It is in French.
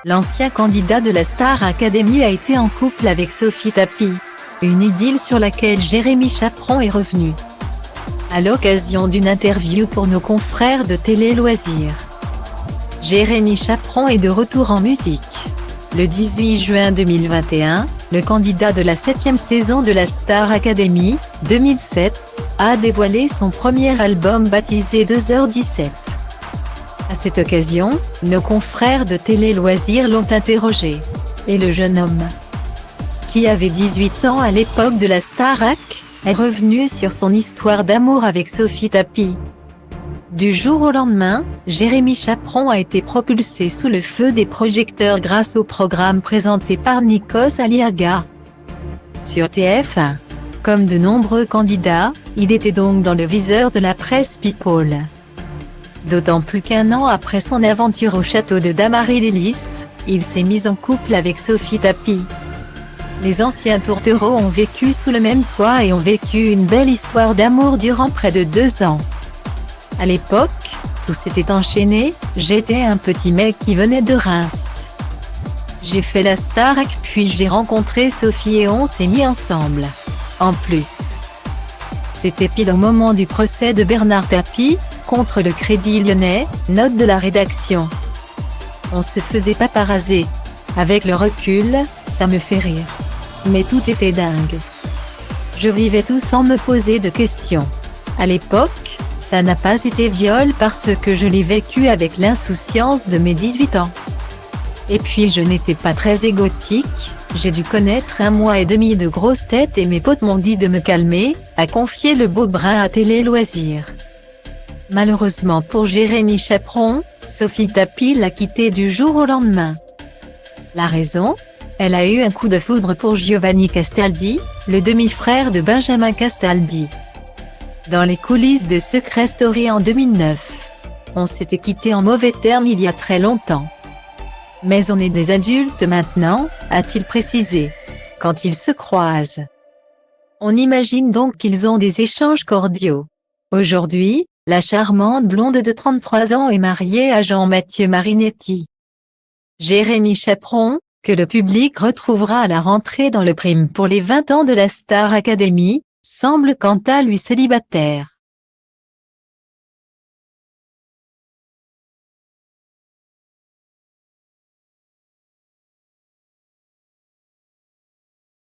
L'ancien candidat de la Star Academy a été en couple avec Sophie Tapie, une idylle sur laquelle Jérémy Chaperon est revenu à l'occasion d'une interview pour nos confrères de Télé Loisirs. Jérémy Chaperon est de retour en musique. Le 18 juin 2021, le candidat de la 7e saison de la Star Academy, 2007, a dévoilé son premier album baptisé 2h17. À cette occasion, nos confrères de Télé Loisirs l'ont interrogé. Et le jeune homme, qui avait 18 ans à l'époque de la Starac, est revenu sur son histoire d'amour avec Sophie Tapie. Du jour au lendemain, Jérémy Chaperon a été propulsé sous le feu des projecteurs grâce au programme présenté par Nikos Aliaga sur TF1. Comme de nombreux candidats, il était donc dans le viseur de la presse People. D'autant plus qu'un an après son aventure au château de Damary-les-Lys, il s'est mis en couple avec Sophie Tapie. Les anciens tourtereaux ont vécu sous le même toit et ont vécu une belle histoire d'amour durant près de 2 ans. À l'époque, tout s'était enchaîné, j'étais un petit mec qui venait de Reims. J'ai fait la Starac puis j'ai rencontré Sophie et on s'est mis ensemble. En plus, c'était pile au moment du procès de Bernard Tapie, contre le Crédit Lyonnais, note de la rédaction. On se faisait paparazzer. Avec le recul, ça me fait rire. Mais tout était dingue. Je vivais tout sans me poser de questions. À l'époque, ça n'a pas été viol parce que je l'ai vécu avec l'insouciance de mes 18 ans. Et puis je n'étais pas très égotique, j'ai dû connaître 1 mois et demi de grosses têtes et mes potes m'ont dit de me calmer, a confié le beau brun à Télé Loisirs. Malheureusement pour Jérémy Chaperon, Sophie Tapie l'a quitté du jour au lendemain. La raison ? Elle a eu un coup de foudre pour Giovanni Castaldi, le demi-frère de Benjamin Castaldi. Dans les coulisses de Secret Story en 2009, on s'était quitté en mauvais termes il y a très longtemps. Mais on est des adultes maintenant, a-t-il précisé. Quand ils se croisent, on imagine donc qu'ils ont des échanges cordiaux. Aujourd'hui, la charmante blonde de 33 ans est mariée à Jean-Mathieu Marinetti. Jérémy Chaperon, que le public retrouvera à la rentrée dans le prime pour les 20 ans de la Star Academy, semble quant à lui célibataire.